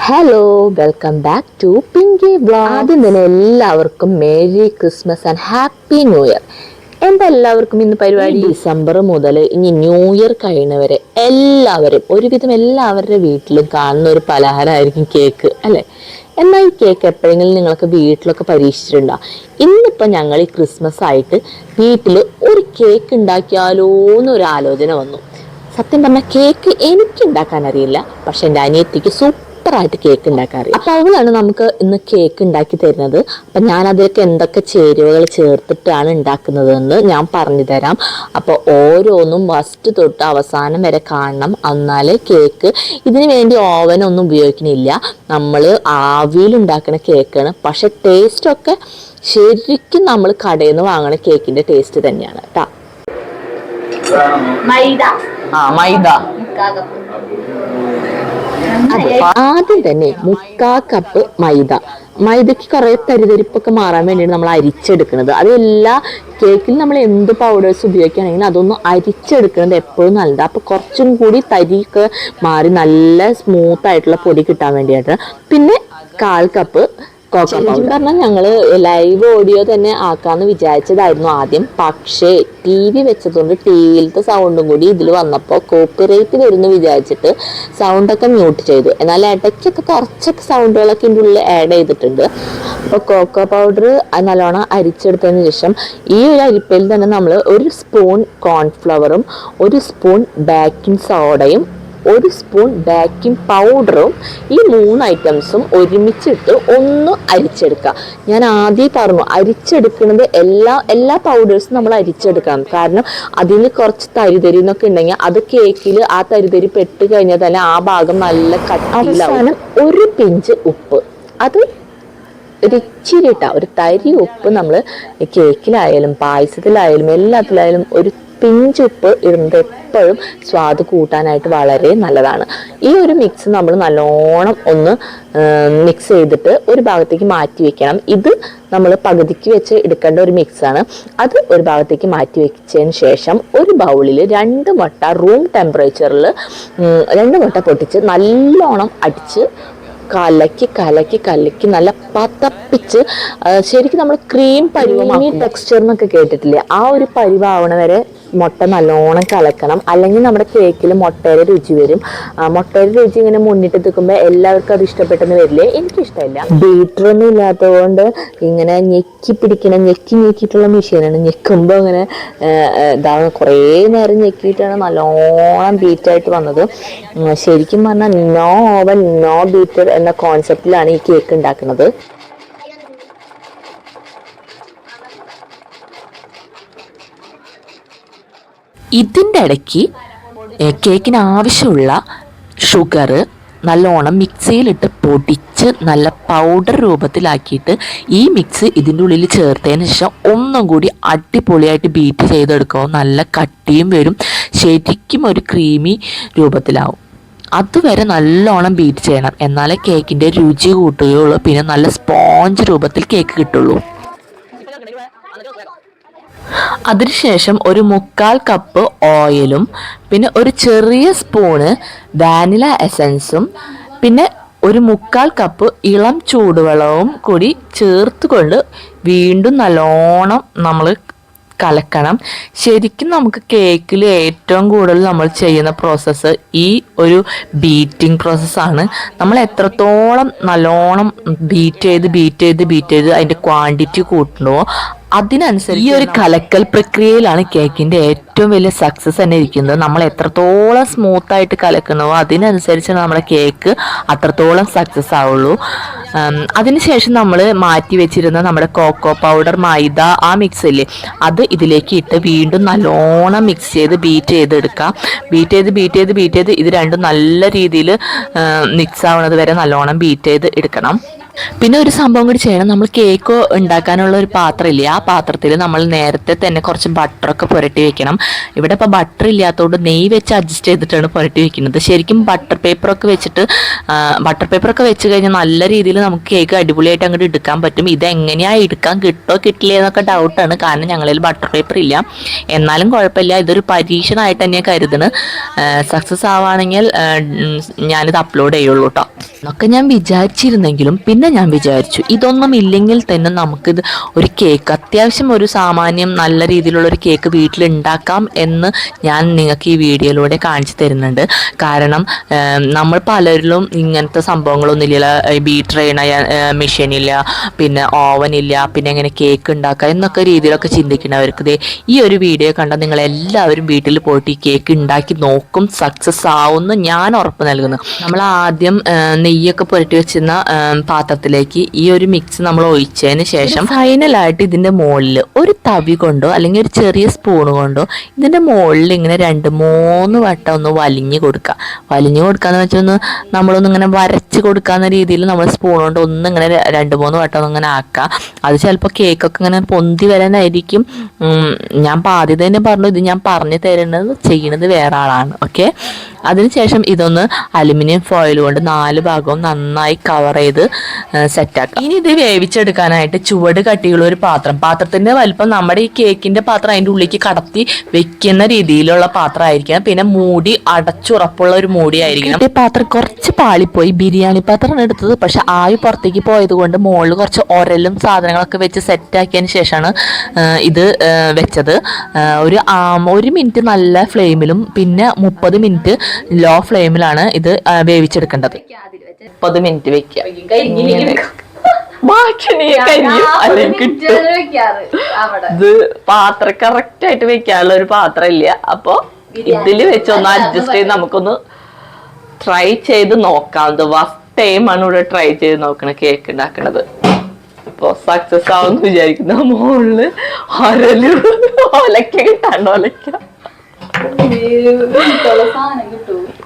Hello, welcome back to Pinky vlog. ആദ്യം തന്നെ എല്ലാവർക്കും merry Christmas and happy new year. എന്താ എല്ലാവർക്കും ഇന്ന് പരിപാടി? ഡിസംബർ മുതൽ ഇനി ന്യൂ ഇയർ കഴിയുന്നവരെ എല്ലാവരും ഒരുവിധം എല്ലാവരുടെ വീട്ടിലും കാണുന്ന ഒരു പലഹാരമായിരിക്കും കേക്ക്, അല്ലേ? എന്നാൽ ഈ കേക്ക് എപ്പോഴെങ്കിലും നിങ്ങൾക്ക് വീട്ടിലൊക്കെ പരീക്ഷിച്ചിട്ടുണ്ടോ? ഇന്നിപ്പോൾ ഞങ്ങൾ ഈ ക്രിസ്മസ് ആയിട്ട് വീട്ടിൽ ഒരു കേക്ക് ഉണ്ടാക്കിയാലോ എന്നൊരു ആലോചന വന്നു. സത്യം പറഞ്ഞാൽ കേക്ക് എനിക്ക് ഉണ്ടാക്കാൻ അറിയില്ല, പക്ഷെ എൻ്റെ അനിയത്തിക്ക് സൂപ്പറായിട്ട് കേക്ക് ഉണ്ടാക്കാൻ അറിയാം. അപ്പോൾ അവളാണ് നമുക്ക് ഇന്ന് കേക്ക് ഉണ്ടാക്കി തരുന്നത്. അപ്പം ഞാൻ അതിലേക്ക് എന്തൊക്കെ ചേരുവകൾ ചേർത്തിട്ടാണ് ഉണ്ടാക്കുന്നത് എന്ന് ഞാൻ പറഞ്ഞു തരാം. അപ്പോൾ ഓരോന്നും ഫസ്റ്റ് തൊട്ട് അവസാനം വരെ കാണണം, എന്നാലേ കേക്ക്. ഇതിന് വേണ്ടി ഓവനൊന്നും ഉപയോഗിക്കുന്നില്ല, നമ്മൾ ആവിയിൽ ഉണ്ടാക്കുന്ന കേക്കാണ്. പക്ഷെ ടേസ്റ്റൊക്കെ ശരിക്കും നമ്മൾ കടയിൽ നിന്ന് വാങ്ങുന്ന കേക്കിൻ്റെ ടേസ്റ്റ് തന്നെയാണ് കേട്ടോ. മൈദ. അതെ, ആദ്യം തന്നെ 3/4 കപ്പ് മൈദക്ക് കുറെ തരിതരിപ്പൊക്കെ മാറാൻ വേണ്ടിയാണ് നമ്മൾ അരിച്ചെടുക്കുന്നത്. അത് എല്ലാ കേക്കിൽ നമ്മൾ എന്ത് പൗഡേഴ്സ് ഉപയോഗിക്കുകയാണെങ്കിൽ അതൊന്ന് അരിച്ചെടുക്കുന്നത് എപ്പോഴും നല്ലത്. അപ്പോൾ കുറച്ചും കൂടി തരിയൊക്കെ മാറി നല്ല സ്മൂത്ത് ആയിട്ടുള്ള പൊടി കിട്ടാൻ വേണ്ടിയിട്ട്. പിന്നെ 1/4 കപ്പ് പറഞ്ഞാൽ ഞങ്ങള് ലൈവ് ഓഡിയോ തന്നെ ആക്കാന്ന് വിചാരിച്ചതായിരുന്നു ആദ്യം. പക്ഷേ TV വെച്ചതുകൊണ്ട് TVയിലത്തെ സൗണ്ടും കൂടി ഇതിൽ വന്നപ്പോൾ കോപ്പിറൈറ്റ് വരുന്നു വിചാരിച്ചിട്ട് സൗണ്ടൊക്കെ മ്യൂട്ട് ചെയ്തു. എന്നാൽ ഇടയ്ക്കൊക്കെ കുറച്ചൊക്കെ സൗണ്ടുകളൊക്കെ ഇതിൻ്റെ ഉള്ളിൽ ആഡ് ചെയ്തിട്ടുണ്ട്. അപ്പോൾ കോക്കോ പൗഡർ നല്ലോണം അരിച്ചെടുത്തതിന് ശേഷം ഈ ഒരു അരിപ്പയിൽ തന്നെ നമ്മൾ 1 സ്പൂൺ കോൺഫ്ലവറും 1 സ്പൂൺ ബേക്കിംഗ് സോഡയും 1 സ്പൂൺ ബേക്കിംഗ് പൗഡറും ഈ 3 ഐറ്റംസും ഒരുമിച്ചിട്ട് ഒന്ന് അരിച്ചെടുക്കുക. ഞാൻ ആദ്യം പറഞ്ഞു, അരിച്ചെടുക്കുന്നത് എല്ലാ പൗഡേഴ്സും നമ്മൾ അരിച്ചെടുക്കണം. കാരണം അതിന് കുറച്ച് തരിതരി എന്നൊക്കെ ഉണ്ടെങ്കിൽ അത് കേക്കിൽ ആ തരിതരി പെട്ട് കഴിഞ്ഞാൽ തന്നെ ആ ഭാഗം നല്ല കട്ടിയിലാവും. 1 പിഞ്ച് ഉപ്പ്, അത് ഒരു ഇച്ചിരി ഇട്ട ഒരു തരി ഉപ്പ് നമ്മൾ കേക്കിലായാലും പായസത്തിലായാലും എല്ലാത്തിലായാലും ഒരു പിഞ്ച് ഉപ്പ് ഇടുന്നത് എപ്പോഴും സ്വാദ് കൂട്ടാനായിട്ട് വളരെ നല്ലതാണ്. ഈ ഒരു മിക്സ് നമ്മൾ നല്ലോണം ഒന്ന് മിക്സ് ചെയ്തിട്ട് ഒരു ഭാഗത്തേക്ക് മാറ്റി വെക്കണം. ഇത് നമ്മൾ പകുതിക്ക് വെച്ച് എടുക്കേണ്ട ഒരു മിക്സാണ്. അത് ഒരു ഭാഗത്തേക്ക് മാറ്റി വെച്ചതിന് ശേഷം ഒരു ബൗളിൽ 2 മുട്ട റൂം ടെമ്പറേച്ചറിൽ 2 മുട്ട പൊട്ടിച്ച് നല്ലോണം അടിച്ച് കലക്കി നല്ല പതപ്പിച്ച് ശരിക്കും നമ്മൾ ക്രീം പരിവമാക്കി ടെക്സ്ചർ എന്നൊക്കെ കേട്ടിട്ടില്ലേ, ആ ഒരു പരിവാവണ വരെ മുട്ട നല്ലോണം കലക്കണം. അല്ലെങ്കിൽ നമ്മുടെ കേക്കിൽ മുട്ടയുടെ രുചി വരും. മുട്ടയുടെ രുചി ഇങ്ങനെ മുന്നിട്ട് നിൽക്കുമ്പോൾ എല്ലാവർക്കും അത് ഇഷ്ടപ്പെട്ടെന്ന് വരില്ലേ? എനിക്കിഷ്ടമില്ല. ബീറ്ററൊന്നും ഇല്ലാത്തത് കൊണ്ട് ഇങ്ങനെ ഞെക്കിയിട്ടുള്ള മെഷീനാണ്. ഞെക്കുമ്പോൾ ഇങ്ങനെ ഇതാണ്, കുറേ നേരം ഞെക്കിയിട്ടാണ് നല്ലോണം ബീറ്റായിട്ട് വന്നത്. ശരിക്കും പറഞ്ഞാൽ നോ ഓവൻ നോ ബീറ്റർ എന്ന കോൺസെപ്റ്റിലാണ് ഈ കേക്ക് ഉണ്ടാക്കുന്നത്. ഇതിൻ്റെ ഇടയ്ക്ക് കേക്കിന് ആവശ്യമുള്ള ഷുഗർ നല്ലോണം മിക്സിയിലിട്ട് പൊടിച്ച് നല്ല പൗഡർ രൂപത്തിലാക്കിയിട്ട് ഈ മിക്സ് ഇതിൻ്റെ ഉള്ളിൽ ചേർത്തതിന് ശേഷം ഒന്നും കൂടി അടിപൊളിയായിട്ട് ബീറ്റ് ചെയ്തെടുക്കുമ്പോൾ നല്ല കട്ടിയും വരും, ശരിക്കും ഒരു ക്രീമി രൂപത്തിലാവും. അതുവരെ നല്ലോണം ബീറ്റ് ചെയ്യണം, എന്നാലേ കേക്കിൻ്റെ രുചി കൂട്ടുകയുള്ളൂ. പിന്നെ നല്ല സ്പോഞ്ച് രൂപത്തിൽ കേക്ക് കിട്ടുള്ളൂ. അതിനുശേഷം ഒരു 3/4 കപ്പ് ഓയിലും പിന്നെ ഒരു ചെറിയ സ്പൂണ് വാനില എസൻസും പിന്നെ ഒരു 3/4 കപ്പ് ഇളം ചൂടുവെള്ളവും കൂടി ചേർത്തുകൊണ്ട് വീണ്ടും നല്ലോണം നമ്മൾ കലക്കണം. ശരിക്കും നമുക്ക് കേക്കിൽ ഏറ്റവും കൂടുതൽ നമ്മൾ ചെയ്യുന്ന പ്രോസസ്സ് ഈ ഒരു ബീറ്റിംഗ് പ്രോസസ്സാണ്. നമ്മൾ എത്രത്തോളം നല്ലോണം ബീറ്റ് ചെയ്ത് അതിൻ്റെ ക്വാണ്ടിറ്റി കൂട്ടുന്നുവോ അതിനനുസരിച്ച് ഈ ഒരു കലക്കൽ പ്രക്രിയയിലാണ് കേക്കിൻ്റെ ഏറ്റവും വലിയ സക്സസ് തന്നെ ഇരിക്കുന്നത്. നമ്മൾ എത്രത്തോളം സ്മൂത്തായിട്ട് കലക്കുന്നുവോ അതിനനുസരിച്ച് നമ്മുടെ കേക്ക് അത്രത്തോളം സക്സസ് ആവുള്ളൂ. അതിനുശേഷം നമ്മൾ മാറ്റി വെച്ചിരുന്ന നമ്മുടെ കോക്കോ പൗഡർ മൈദ ആ മിക്സ് ഇല്ലേ, അത് ഇതിലേക്ക് ഇട്ട് വീണ്ടും നല്ലോണം മിക്സ് ചെയ്ത് ബീറ്റ് ചെയ്തെടുക്കാം. ബീറ്റ് ചെയ്ത് ഇത് രണ്ടും നല്ല രീതിയിൽ മിക്സ് ആവുന്നത് വരെ നല്ലോണം ബീറ്റ് ചെയ്ത് എടുക്കണം. പിന്നെ ഒരു സംഭവം കൂടി ചെയ്യണം. നമ്മൾ കേക്ക് ഉണ്ടാക്കാനുള്ള ഒരു പാത്രം ഇല്ലേ, ആ പാത്രത്തിൽ നമ്മൾ നേരത്തെ തന്നെ കുറച്ച് ബട്ടറൊക്കെ പുരട്ടി വെക്കണം. ഇവിടെ ഇപ്പോൾ ബട്ടർ ഇല്ലാത്തതുകൊണ്ട് നെയ്യ് വെച്ച് അഡ്ജസ്റ്റ് ചെയ്തിട്ടാണ് പുരട്ടി വെക്കുന്നത്. ശരിക്കും ബട്ടർ പേപ്പറൊക്കെ വെച്ച് കഴിഞ്ഞാൽ നല്ല രീതിയിൽ നമുക്ക് കേക്ക് അടിപൊളിയായിട്ട് അങ്ങോട്ട് എടുക്കാൻ പറ്റും. ഇതെങ്ങനെയാണ് എടുക്കാൻ കിട്ടില്ല എന്നൊക്കെ ഡൗട്ടാണ്. കാരണം ഞങ്ങളിൽ ബട്ടർ പേപ്പർ ഇല്ല. എന്നാലും കുഴപ്പമില്ല, ഇതൊരു പരീക്ഷണമായിട്ട് തന്നെ കരുതണ്. സക്സസ് ആവുകയാണെങ്കിൽ ഞാനിത് അപ്ലോഡ് ചെയ്യുള്ളൂ കേട്ടോ എന്നൊക്കെ ഞാൻ വിചാരിച്ചിരുന്നെങ്കിലും പിന്നെ ഞാൻ വിചാരിച്ചു ഇതൊന്നും ഇല്ലെങ്കിൽ തന്നെ നമുക്കിത് ഒരു കേക്ക് അത്യാവശ്യം ഒരു സാമാന്യം നല്ല രീതിയിലുള്ള ഒരു കേക്ക് വീട്ടിലുണ്ടാക്കാം എന്ന് ഞാൻ നിങ്ങൾക്ക് ഈ വീഡിയോയിലൂടെ കാണിച്ചു തരുന്നുണ്ട്. കാരണം നമ്മൾ പലരിലും ഇങ്ങനത്തെ സംഭവങ്ങളൊന്നുമില്ല, ബീറ്റർ ചെയ്യണ മെഷീനില്ല, പിന്നെ ഓവനില്ല, പിന്നെ എങ്ങനെ കേക്ക് ഉണ്ടാക്കുക എന്നൊക്കെ രീതിയിലൊക്കെ ചിന്തിക്കുന്നവർക്ക് ഈ ഒരു വീഡിയോ കണ്ടാൽ നിങ്ങളെല്ലാവരും വീട്ടിൽ പോയിട്ട് ഈ കേക്ക് ഉണ്ടാക്കി നോക്കും, സക്സസ് ആവുമെന്ന് ഞാൻ ഉറപ്പ് നൽകുന്നു. നമ്മൾ ആദ്യം നെയ്യൊക്കെ പുരട്ടി വെച്ചിരുന്ന പാത്രത്തിലേക്ക് ഈ ഒരു മിക്സ് നമ്മൾ ഒഴിച്ചതിന് ശേഷം ഫൈനലായിട്ട് ഇതിൻ്റെ മുകളിൽ ഒരു തവി കൊണ്ടോ അല്ലെങ്കിൽ ഒരു ചെറിയ സ്പൂൺ കൊണ്ടോ ഇതിൻ്റെ മുകളിൽ ഇങ്ങനെ 2-3 വട്ടം ഒന്ന് വലിഞ്ഞു കൊടുക്കാന്ന് വെച്ചാൽ നമ്മളൊന്ന് ഇങ്ങനെ വരച്ച് കൊടുക്കാവുന്ന രീതിയിൽ നമ്മൾ സ്പൂൺ കൊണ്ട് ഒന്ന് ഇങ്ങനെ 2-3 വട്ടം ഒന്ന് ഇങ്ങനെ ആക്കുക. അത് ചിലപ്പോൾ കേക്കൊക്കെ ഇങ്ങനെ പൊന്തി വരാനായിരിക്കും. ഞാൻ ആദ്യം തന്നെ പറഞ്ഞു, ഇത് ഞാൻ പറഞ്ഞു ചെയ്യുന്നത് വേറെ ആളാണ്. ഓക്കെ, അതിനുശേഷം ഇതൊന്ന് അലുമിനിയം ഫോയിൽ കൊണ്ട് 4 ഭാഗവും നന്നായി കവർ ചെയ്ത് സെറ്റാക്കാം. ഇനി ഇത് വേവിച്ചെടുക്കാനായിട്ട് ചുവട് കട്ടിയുള്ള ഒരു പാത്രത്തിന്റെ വലിപ്പം നമ്മുടെ ഈ കേക്കിന്റെ പാത്രം അതിൻ്റെ ഉള്ളിലേക്ക് കടത്തി വെക്കുന്ന രീതിയിലുള്ള പാത്രമായിരിക്കണം. പിന്നെ മൂടി അടച്ചുറപ്പുള്ള ഒരു മൂടി ആയിരിക്കണം. ഈ പാത്രം കുറച്ച് പാളിപ്പോയി, ബിരിയാണി പാത്രമാണ് എടുത്തത്. പക്ഷെ ആവി പുറത്തേക്ക് പോയത് കൊണ്ട് മുകളിൽ കുറച്ച് ഒരലും സാധനങ്ങളൊക്കെ വെച്ച് സെറ്റാക്കിയതിന് ശേഷമാണ് ഇത് വെച്ചത്. ഒരു മിനിറ്റ് നല്ല ഫ്ലെയിമിലും പിന്നെ 30 മിനിറ്റ് ലോ ഫ്ലെയിമിലാണ് ഇത് വേവിച്ചെടുക്കേണ്ടത്. 30 മിനിറ്റ് വെക്കുക. ഇത് പാത്രം കറക്റ്റ് ആയിട്ട് വെക്കാനുള്ള ഒരു പാത്രം ഇല്ല. അപ്പൊ ഇതില് വെച്ചൊന്ന് അഡ്ജസ്റ്റ് ചെയ്ത് നമുക്കൊന്ന് ട്രൈ ചെയ്ത് നോക്കാം. ഇത് ഫസ്റ്റ് ടൈമാണ് ഇവിടെ ട്രൈ ചെയ്ത് നോക്കണ കേക്ക് ഉണ്ടാക്കണത്. ഇപ്പൊ സക്സസ് ആവുമെന്ന് വിചാരിക്കുന്ന മുകളില് ഒലക്ക കിട്ടാണ്ട് ഒലക്ക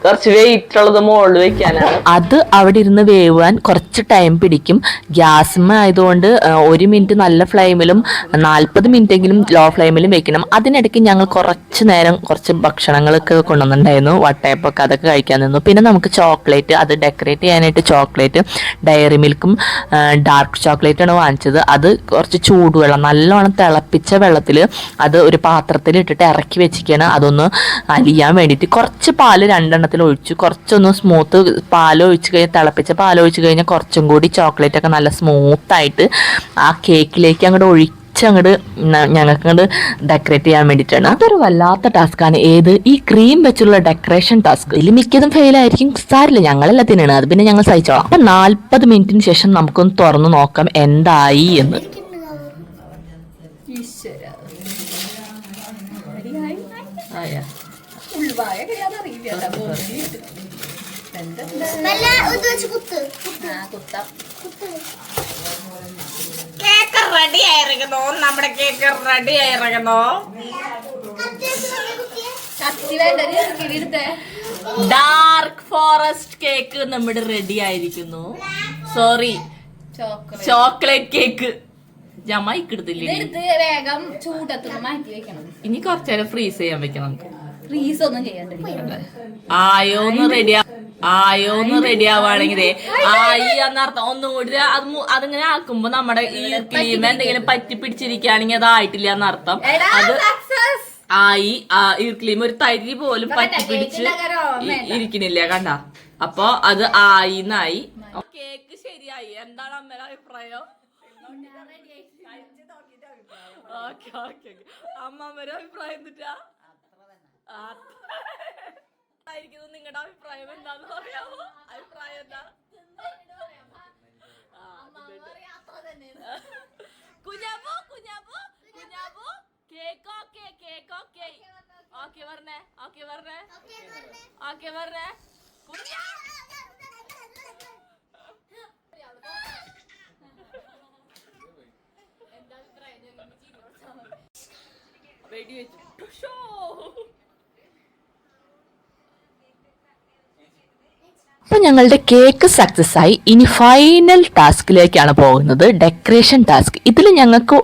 കുറച്ച് വെയിറ്റ് ഉള്ളത് മുകളിൽ വെക്കാനാണ്. അത് അവിടെ ഇരുന്ന് വേവാൻ കുറച്ച് ടൈം പിടിക്കും. ഗ്യാസ്മ ആയതുകൊണ്ട് 1 മിനിറ്റ് നല്ല ഫ്ലെയിമിലും 40 മിനിറ്റ് എങ്കിലും ലോ ഫ്ലെയിമിലും വെക്കണം. അതിനിടയ്ക്ക് ഞങ്ങൾ കുറച്ച് നേരം കുറച്ച് ഭക്ഷണങ്ങളൊക്കെ കൊണ്ടുവന്നിട്ടുണ്ടായിരുന്നു, വട്ടയപ്പൊക്കെ, അതൊക്കെ കഴിക്കാൻ നിന്നു. പിന്നെ നമുക്ക് ചോക്ലേറ്റ്, അത് ഡെക്കറേറ്റ് ചെയ്യാനായിട്ട് ചോക്ലേറ്റ് ഡയറി മിൽക്കും ഡാർക്ക് ചോക്ലേറ്റാണ് വാങ്ങിച്ചത്. അത് കുറച്ച് ചൂടുവെള്ളം നല്ലോണം തിളപ്പിച്ച വെള്ളത്തിൽ അത് ഒരു പാത്രത്തിൽ ഇട്ടിട്ട് ഇറക്കി വെച്ചിരിക്കുകയാണ്. അതൊന്ന് അലിയാൻ വേണ്ടിയിട്ട് കുറച്ച് പാല് 2 എണ്ണത്തിൽ ഒഴിച്ചു. കുറച്ചൊന്ന് സ്മൂത്ത് പാലൊഴിച്ച് കഴിഞ്ഞാൽ, തിളപ്പിച്ച പാലൊഴിച്ച് കഴിഞ്ഞാൽ കുറച്ചും കൂടി ചോക്ലേറ്റ് ഒക്കെ നല്ല സ്മൂത്തായിട്ട് ആ കേക്കിലേക്ക് അങ്ങോട്ട് ഞങ്ങൾക്ക് അങ്ങോട്ട് ഡെക്കറേറ്റ് ചെയ്യാൻ വേണ്ടിയിട്ടാണ്. അതൊരു വല്ലാത്ത ടാസ്ക്കാണ്. ഈ ക്രീം വെച്ചുള്ള ഡെക്കറേഷൻ ടാസ്ക്. ഇതിൽ മിക്കതും ഫെയിലായിരിക്കും, സാരില്ല, ഞങ്ങളെല്ലാം തിന്നണം, അത് പിന്നെ ഞങ്ങൾ സഹിച്ചോളാം. അപ്പം 40 മിനിറ്റിന് ശേഷം നമുക്കൊന്ന് തുറന്ന് നോക്കാം എന്തായി എന്ന്. കേക്ക് റെഡി ആയിരിക്കുന്നു. നമ്മുടെ കേക്ക് റെഡി ആയിരിക്കുന്നു. ഡാർക്ക് ഫോറസ്റ്റ് കേക്ക് നമ്മുടെ റെഡി ആയിരിക്കുന്നു. സോറി, ചോക്ലേറ്റ് കേക്ക് വേഗം ചൂടത്തൊന്ന് മാറ്റി വെക്കണം. ഇനി കുറച്ചേരം ഫ്രീസ് ചെയ്യാൻ വെക്കണം. നമുക്ക് ഫ്രീസ് ഒന്നും ചെയ്യണ്ട. ആയോന്ന് റെഡി ആവുകയാണെങ്കിൽ ആയി എന്നർത്ഥം. ഒന്നും കൂടി അതിങ്ങനെ ആക്കുമ്പോ നമ്മുടെ ഈ ക്രീം എന്തെങ്കിലും പറ്റി പിടിച്ചിരിക്കുകയാണെങ്കിൽ അതായിട്ടില്ല എന്നർത്ഥം. അത് ആയി ഈർക്ലീം ഒരു തരി പോലും പറ്റി പിടിച്ച് ഇരിക്കണില്ല, കണ്ട. അപ്പൊ അത് ആയിന്നായി. കേക്ക് ശരിയായി. എന്താണ് അമ്മയുടെ അഭിപ്രായം? അമ്മമ്മയുടെ അഭിപ്രായം എന്നിട്ടാ നിങ്ങളുടെ അഭിപ്രായം എന്താന്ന് പറയാമോ? അഭിപ്രായം എന്താ? കുഞ്ഞാപ്പോ കേക്ക് ഓക്കെ പറഞ്ഞേ. വെടി വെച്ചു ഷോ. അപ്പൊ ഞങ്ങളുടെ കേക്ക് സക്സസ് ആയി. ഇനി ഫൈനൽ ടാസ്കിലേക്കാണ് പോകുന്നത്, ഡെക്കറേഷൻ ടാസ്ക്. ഇതിൽ ഞങ്ങൾക്ക്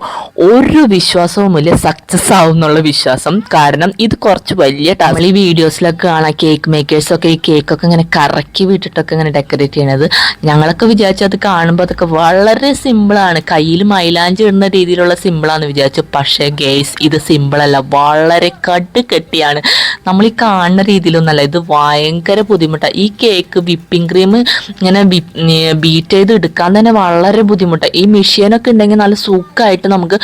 ഒരു വിശ്വാസവുമില്ല സക്സസ് ആവും എന്നുള്ള വിശ്വാസം. കാരണം ഇത് കുറച്ച് വലിയ ടാസ്ക്. ഈ വീഡിയോസിലൊക്കെ കാണാം കേക്ക് മേക്കേഴ്സൊക്കെ ഈ കേക്കൊക്കെ ഇങ്ങനെ കറക്കി വിട്ടിട്ടൊക്കെ ഇങ്ങനെ ഡെക്കറേറ്റ് ചെയ്യണത്. ഞങ്ങളൊക്കെ വിചാരിച്ചു അത് കാണുമ്പോൾ അതൊക്കെ വളരെ സിമ്പിളാണ്, കയ്യിൽ മൈലാഞ്ചി ഇടുന്ന രീതിയിലുള്ള സിമ്പിളാണെന്ന് വിചാരിച്ചു. പക്ഷേ ഗേസ് ഇത് സിമ്പിളല്ല, വളരെ കെട്ടിയാണ്. നമ്മൾ ഈ കാണുന്ന രീതിയിലൊന്നല്ല, ഇത് ഭയങ്കര ബുദ്ധിമുട്ടാണ്. ഈ കേക്ക് വിപ്പിംഗ് ക്രീം ഇങ്ങനെ ബീറ്റ് ചെയ്ത് എടുക്കാൻ തന്നെ വളരെ ബുദ്ധിമുട്ടാണ്. ഈ മെഷീനൊക്കെ ഉണ്ടെങ്കിൽ നല്ല സുഖമായിട്ട് നമുക്ക്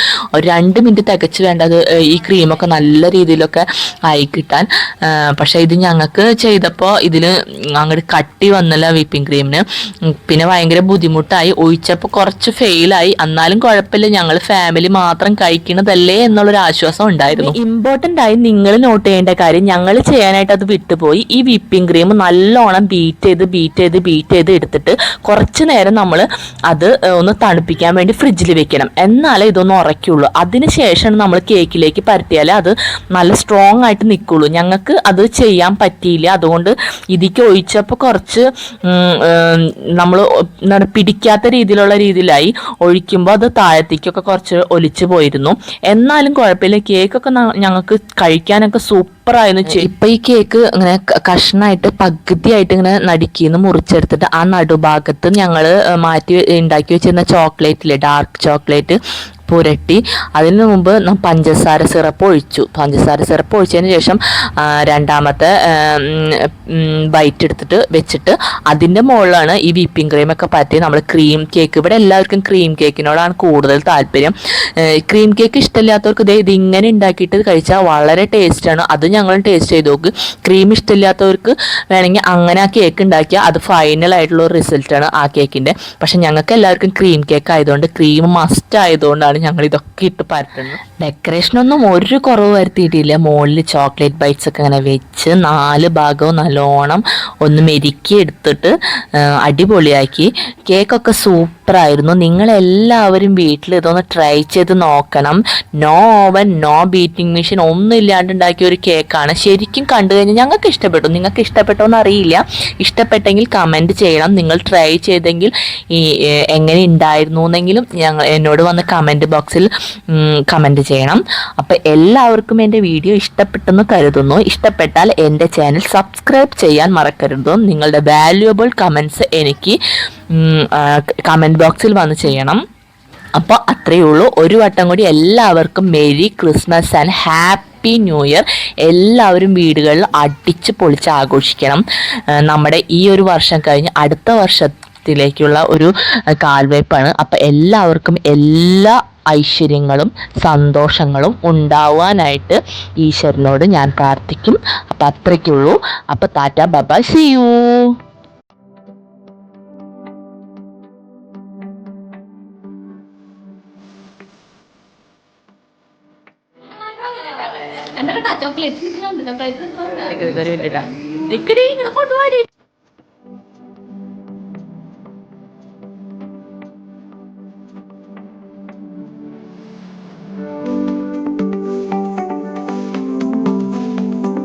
2 മിനിറ്റ് തികച്ച് വേണ്ടത് ഈ ക്രീമൊക്കെ നല്ല രീതിയിലൊക്കെ ആയി കിട്ടാൻ. പക്ഷേ ഇത് ഞങ്ങൾക്ക് ചെയ്തപ്പോൾ ഇതിൽ അങ്ങോട്ട് കട്ടി വന്നില്ല വിപ്പിംഗ് ക്രീമിന്. പിന്നെ ഭയങ്കര ബുദ്ധിമുട്ടായി, ഒഴിച്ചപ്പോൾ കുറച്ച് ഫെയിലായി. എന്നാലും കുഴപ്പമില്ല, ഞങ്ങൾ ഫാമിലി മാത്രം കഴിക്കണതല്ലേ എന്നുള്ളൊരു ആശ്വാസം ഉണ്ടായിരുന്നു. ഇമ്പോർട്ടൻ്റ് ആയി നിങ്ങൾ നോട്ട് ചെയ്യേണ്ട കാര്യം, ഞങ്ങൾ ചെയ്യാനായിട്ട് അത് വിട്ടുപോയി. ഈ വിപ്പിംഗ് ക്രീം നല്ലോണം ബീറ്റ് ചെയ്ത് എടുത്തിട്ട് കുറച്ച് നേരം നമ്മൾ അത് ഒന്ന് തണുപ്പിക്കാൻ വേണ്ടി ഫ്രിഡ്ജിൽ വെക്കണം. എന്നാലേ ഇതൊന്ന് ഉറയ്ക്കുള്ളൂ. അതിനുശേഷം നമ്മൾ കേക്കിലേക്ക് പരത്തിയാലേ അത് നല്ല സ്ട്രോങ് ആയിട്ട് നിൽക്കുള്ളൂ. ഞങ്ങൾക്ക് അത് ചെയ്യാൻ പറ്റിയില്ല. അതുകൊണ്ട് ഇതിക്ക് ഒഴിച്ചപ്പോൾ കുറച്ച് നമ്മൾ പിടിക്കാത്ത രീതിയിലായി. ഒഴിക്കുമ്പോൾ അത് താഴത്തേക്കൊക്കെ കുറച്ച് ഒലിച്ചു പോയിരുന്നു. എന്നാലും കുഴപ്പമില്ല, കേക്കൊക്കെ ഞങ്ങൾക്ക് കഴിക്കാനൊക്കെ സൂപ്പറായിരുന്നു. ഇപ്പം ഈ കേക്ക് ഇങ്ങനെ കഷ്ണമായിട്ട് പകുതിയായിട്ട് ഇങ്ങനെ നടുക്കിന്ന് മുറിച്ചെടുത്തിട്ട് ആ നടുഭാഗത്ത് ഞങ്ങൾ മാറ്റി ഉണ്ടാക്കി വെച്ചിരുന്ന ചോക്ലേറ്റില്ലേ, ഡാർക്ക് ചോക്ലേറ്റ് പുരട്ടി അതിന് മുമ്പ് പഞ്ചസാര സിറപ്പ് ഒഴിച്ചതിന് ശേഷം രണ്ടാമത്തെ ബൈറ്റ് എടുത്തിട്ട് വെച്ചിട്ട് അതിൻ്റെ മുകളിലാണ് ഈ വിപ്പിംഗ് ക്രീമൊക്കെ പറ്റി നമ്മൾ ക്രീം കേക്ക്. ഇവിടെ എല്ലാവർക്കും ക്രീം കേക്കിനോടാണ് കൂടുതൽ താല്പര്യം. ക്രീം കേക്ക് ഇഷ്ടമില്ലാത്തവർക്ക് ഇത് ഇങ്ങനെ ഉണ്ടാക്കിയിട്ട് കഴിച്ചാൽ വളരെ ടേസ്റ്റാണ്. അത് ഞങ്ങൾ ടേസ്റ്റ് ചെയ്ത് നോക്ക്. ക്രീം ഇഷ്ടമില്ലാത്തവർക്ക് വേണമെങ്കിൽ അങ്ങനെ ആ കേക്ക് ഉണ്ടാക്കിയാൽ അത് ഫൈനലായിട്ടുള്ള ഒരു റിസൾട്ടാണ് ആ കേക്കിൻ്റെ. പക്ഷെ ഞങ്ങൾക്ക് എല്ലാവർക്കും ക്രീം കേക്ക് ആയതുകൊണ്ട്, ക്രീം മസ്റ്റ് ആയതുകൊണ്ടാണ് ഞങ്ങൾ ഇതൊക്കെ ഇട്ട് പരത്തുന്നത്. ഡെക്കറേഷനൊന്നും ഒരു കുറവ് വരുത്തിയിട്ടില്ല. മുകളിൽ ചോക്ലേറ്റ് ബൈറ്റ്സ് ഒക്കെ ഇങ്ങനെ വെച്ച് 4 ഭാഗവും നല്ലോണം ഒന്ന് മെരുക്കി എടുത്തിട്ട് അടിപൊളിയാക്കി. കേക്കൊക്കെ സൂപ്പറായിരുന്നു. നിങ്ങളെല്ലാവരും വീട്ടിൽ ഇതൊന്ന് ട്രൈ ചെയ്ത് നോക്കണം. No oven, no beating machine ഒന്നും ഇല്ലാണ്ട് ഉണ്ടാക്കിയ ഒരു കേക്കാണ്. ശരിക്കും കണ്ടു കഴിഞ്ഞാൽ ഞങ്ങൾക്ക് ഇഷ്ടപ്പെട്ടു. നിങ്ങൾക്ക് ഇഷ്ടപ്പെട്ടോ എന്ന് അറിയില്ല. ഇഷ്ടപ്പെട്ടെങ്കിൽ കമൻറ്റ് ചെയ്യണം. നിങ്ങൾ ട്രൈ ചെയ്തെങ്കിൽ എങ്ങനെ ഉണ്ടായിരുന്നു എന്നെങ്കിലും എന്നോട് വന്ന് കമൻറ്റ് ബോക്സിൽ കമൻറ്റ് ചെയ്യണം. അപ്പോൾ എല്ലാവർക്കും എൻ്റെ വീഡിയോ ഇഷ്ടപ്പെട്ടെന്ന് കരുതുന്നു. ഇഷ്ടപ്പെട്ടാൽ എൻ്റെ ചാനൽ സബ്സ്ക്രൈബ് ചെയ്യാൻ മറക്കരുത്. നിങ്ങളുടെ വാല്യുബിൾ കമൻറ്റ്സ് എനിക്ക് കമൻറ്റ് ബോക്സിൽ വന്ന് ചെയ്യണം. അപ്പോൾ അത്രയേ ഉള്ളൂ. ഒരു വട്ടം കൂടി എല്ലാവർക്കും merry Christmas and happy new year. എല്ലാവരും വീടുകളിൽ അടിച്ച് പൊളിച്ച് ആഘോഷിക്കണം. നമ്മുടെ ഈ ഒരു വർഷം കഴിഞ്ഞ് അടുത്ത വർഷത്തിലേക്കുള്ള ഒരു കാൽവയ്പ്പാണ്. അപ്പം എല്ലാവർക്കും എല്ലാ ഐശ്വര്യങ്ങളും സന്തോഷങ്ങളും ഉണ്ടാവാനായിട്ട് ഈശ്വരനോട് ഞാൻ പ്രാർത്ഥിക്കും. അപ്പം അത്രയ്ക്കുള്ളൂ. അപ്പം tata bye, see you. Chocolate